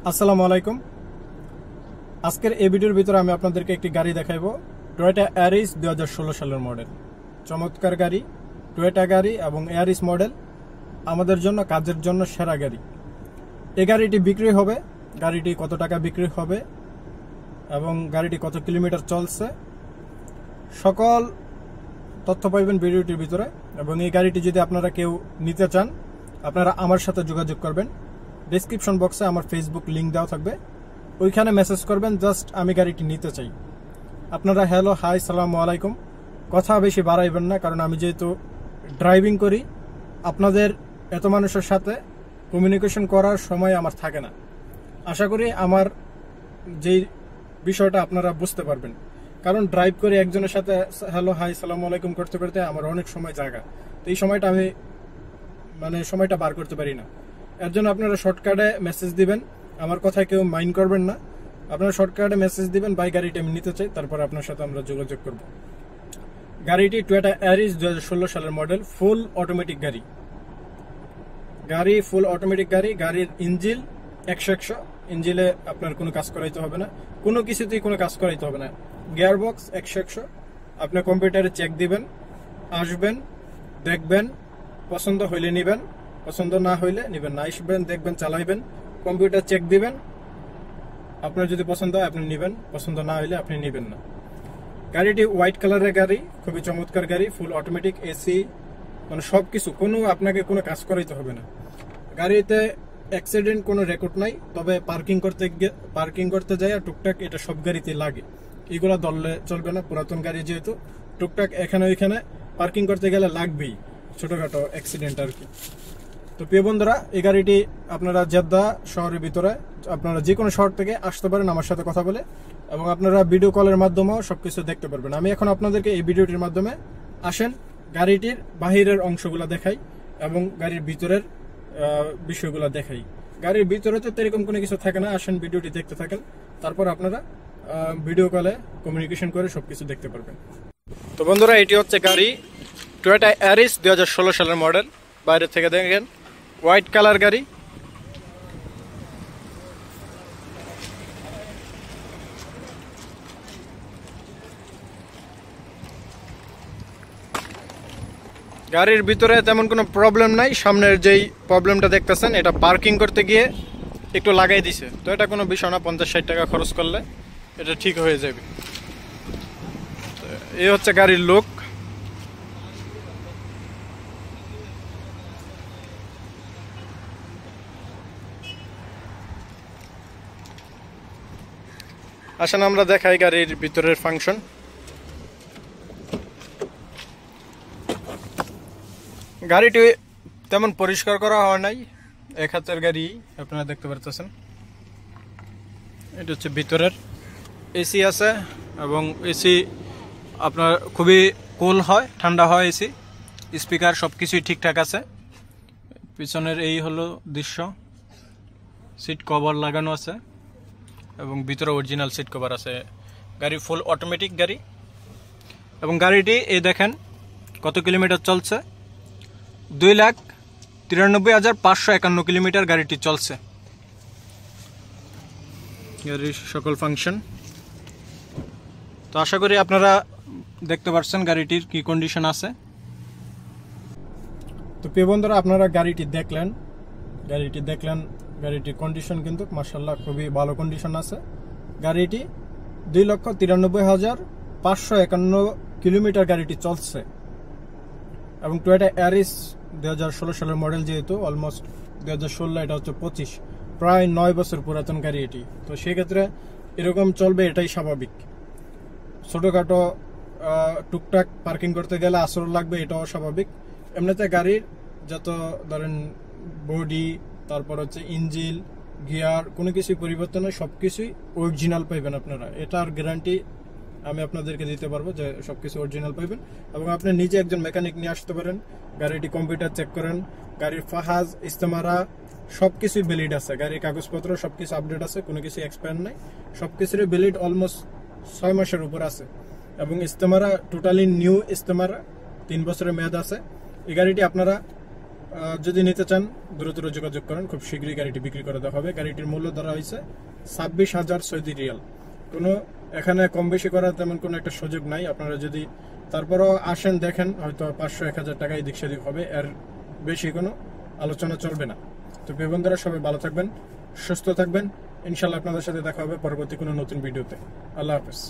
আসসালামু আলাইকুম। আজকের এই ভিডিওর ভিতরে আমি আপনাদেরকে একটি গাড়ি দেখাইবো, টয়োটা এয়ারিস 2016 সালের মডেল। চমৎকার গাড়ি, টয়োটা গাড়ি এবং এয়ারিস মডেল আমাদের জন্য কাজের জন্য সেরা গাড়ি। এই গাড়িটি বিক্রি হবে, গাড়িটি কত টাকা বিক্রি হবে এবং গাড়িটি কত কিলোমিটার চলছে সকল তথ্য পাইবেন ভিডিওটির ভিতরে। এবং এই গাড়িটি যদি আপনারা কেউ নিতে চান আপনারা আমার সাথে যোগাযোগ করবেন। ডেসক্রিপশন বক্সে আমার ফেসবুক লিঙ্ক দেওয়া থাকবে, ওইখানে মেসেজ করবেন জাস্ট আমি গাড়িটি নিতে চাই। আপনারা হ্যালো হাই সালামু আলাইকুম কথা বেশি বাড়াইবেন না, কারণ আমি যেহেতু ড্রাইভিং করি আপনাদের এত মানুষের সাথে কমিউনিকেশন করার সময় আমার থাকে না। আশা করি আমার যেই বিষয়টা আপনারা বুঝতে পারবেন, কারণ ড্রাইভ করে একজনের সাথে হ্যালো হাই সালামু আলাইকুম করতে করতে আমার অনেক সময় জায়গা, তো এই সময়টা আমি সময়টা বার করতে পারি না। এর জন্য আপনারা শর্টকাটে মেসেজ দিবেন, আমার কথায় কেউ মাইন্ড করবেন না। আপনারা শর্টকাটে মেসেজ দিবেন ভাই গাড়িটা আমি নিতে চাই, তারপর আপনার সাথে আমরা যোগাযোগ করব। গাড়িটি টয়োটা এয়ারিস 2016 সালের মডেল, ফুল অটোমেটিক গাড়ি। ফুল অটোমেটিক গাড়ি। গাড়ির ইঞ্জিল 100 ইঞ্জিলে আপনার কোনো কাজ করাইতে হবে না, কোনো কিছুতেই কোনো কাজ করাইতে হবে না। Gear box 100। আপনি কম্পিউটারে চেক দিবেন, আসবেন, দেখবেন, পছন্দ হইলে নিবেন, পছন্দ না হইলে নিবেন না। আসবেন, দেখবেন, চালাইবেন, কম্পিউটার চেক দিবেন, আপনার যদি পছন্দ হয় আপনি নিবেন, পছন্দ না হইলে আপনি নিবেন না। গাড়িটি হোয়াইট কালারের গাড়ি, খুবই চমৎকার গাড়ি, ফুল অটোমেটিক, এসি, সবকিছু, কোনো আপনাকে কোনো কাজ করাইতে হবে না। গাড়িতে অ্যাক্সিডেন্ট কোনো রেকর্ড নাই, তবে পার্কিং করতে যায় টুকটাক এটা সব গাড়িতে লাগে, এগুলো ধরলে চলবে না। পুরাতন গাড়ি যেহেতু টুকটাক এখানে ওইখানে পার্কিং করতে গেলে লাগবেই, ছোটখাটো অ্যাক্সিডেন্ট আর কি। তো প্রিয় বন্ধুরা, এই গাড়িটি আপনারা জেদ্দা শহরের ভিতরে আপনারা যে কোনো শহর থেকে আসতে পারেন আমার সাথে কথা বলে, এবং আপনারা ভিডিও কলের মাধ্যমেও সবকিছু দেখতে পারবেন। আমি এখন আপনাদেরকে এই ভিডিওটির মাধ্যমে আসেন গাড়িটির বাহিরের অংশগুলো দেখাই এবং গাড়ির ভিতরের বিষয়গুলো দেখাই। গাড়ির ভিতরে তো এরকম কোনো কিছু থাকে না, আসেন ভিডিওটি দেখতে থাকেন, তারপর আপনারা ভিডিও কলে কমিউনিকেশন করে সবকিছু দেখতে পারবেন। তো বন্ধুরা, এটি হচ্ছে গাড়ি টয়োটা এয়ারিস 2016 সালের মডেল। বাইরে থেকে দেখেন হোয়াইট কালার গাড়ি। গাড়ির ভিতরে তেমন কোনো প্রবলেম নাই। সামনের যেই প্রবলেমটা দেখতেছেন এটা পার্কিং করতে গিয়ে একটু লাগাই দিছে, তো এটা কোনো বিষয় না, 50-60 টাকা খরচ করলে এটা ঠিক হয়ে যাবে। এই হচ্ছে গাড়ির লুক। আসেন আমরা দেখাই গাড়ির ভিতরের ফাংশন। গাড়িটি তেমন পরিষ্কার করা হয় নাই, এক হাতের গাড়ি আপনারা দেখতে পারতেছেন। এটা হচ্ছে ভিতরের এসি আছে, এবং এসি আপনার খুবই কুল হয়, ঠান্ডা হয় এসি। স্পিকার সব কিছুই ঠিকঠাক আছে। পিছনের এই হলো দৃশ্য, সিট কভার লাগানো আছে এবং ভিতরে অরিজিনাল সিট কভার আছে। গাড়ি ফুল অটোমেটিক গাড়ি, এবং গাড়িটি এই দেখেন কত কিলোমিটার চলছে, 2,93,551 কিলোমিটার গাড়িটি চলছে। গাড়ির সকল ফাংশন তো আশা করি আপনারা দেখতে পাচ্ছেন গাড়িটির কি কন্ডিশন আছে। তো প্রিয় বন্ধুরা, আপনারা গাড়িটি দেখলেন, গাড়িটির কন্ডিশন কিন্তু মাশাআল্লাহ খুবই ভালো কন্ডিশন আছে। গাড়িটি 2,93,551 কিলোমিটার গাড়িটি চলছে, এবং টয়োটা এয়ারিস 2016 সালের মডেল, যেহেতু অলমোস্ট 2016, এটা হচ্ছে 25, প্রায় 9 বছর পুরাতন গাড়ি এটি। তো সেক্ষেত্রে এরকম চলবে, এটাই স্বাভাবিক। ছোটোখাটো টুকটাক পার্কিং করতে গেলে আসর লাগবে, এটাও স্বাভাবিক। এমনিতে গাড়ির যত ধরেন বডি, তারপর হচ্ছে ইঞ্জিল, গিয়ার, কোনো কিছুই পরিবর্তন হয়, সব কিছুই অরিজিনাল পাইবেন আপনারা। এটার গ্যারান্টি আমি আপনাদেরকে দিতে পারবো যে সবকিছু অরিজিনাল পাইবেন, এবং আপনি নিজে একজন মেকানিক নিয়ে আসতে পারেন। গাড়িটি কম্পিউটার চেক করেন, গাড়ির ফাহাজ, ইস্তেমারা সবকিছুই ভ্যালিড আছে, গাড়ির কাগজপত্র সবকিছু আপডেট আছে, কোনো কিছু এক্সপায়ার নাই, সবকিছুরই ভ্যালিড অলমোস্ট 6 মাসের উপর আছে। এবং ইস্তেমারা টোটালি নিউ ইস্তেমারা, 3 বছরের মেয়াদ আছে। এই গাড়িটি আপনারা যদি নিতে চান দ্রুত যোগাযোগ করেন, খুব শীঘ্রই গাড়িটি বিক্রি করে দেওয়া হবে। গাড়িটির মূল্য ধরা হয়েছে 26,000 সৌদি রিয়াল। কোনো এখানে কম বেশি করার তেমন কোনো একটা সুযোগ নাই। আপনারা যদি তারপরও আসেন দেখেন, হয়তো 500-1000 টাকা এদিক সেদিক হবে, এর বেশি কোনো আলোচনা চলবে না। তো প্রিয় বন্ধুরা, সবাই ভালো থাকবেন, সুস্থ থাকবেন। ইনশাল্লাহ আপনাদের সাথে দেখা হবে পরবর্তী কোনো নতুন ভিডিওতে। আল্লাহ হাফেজ।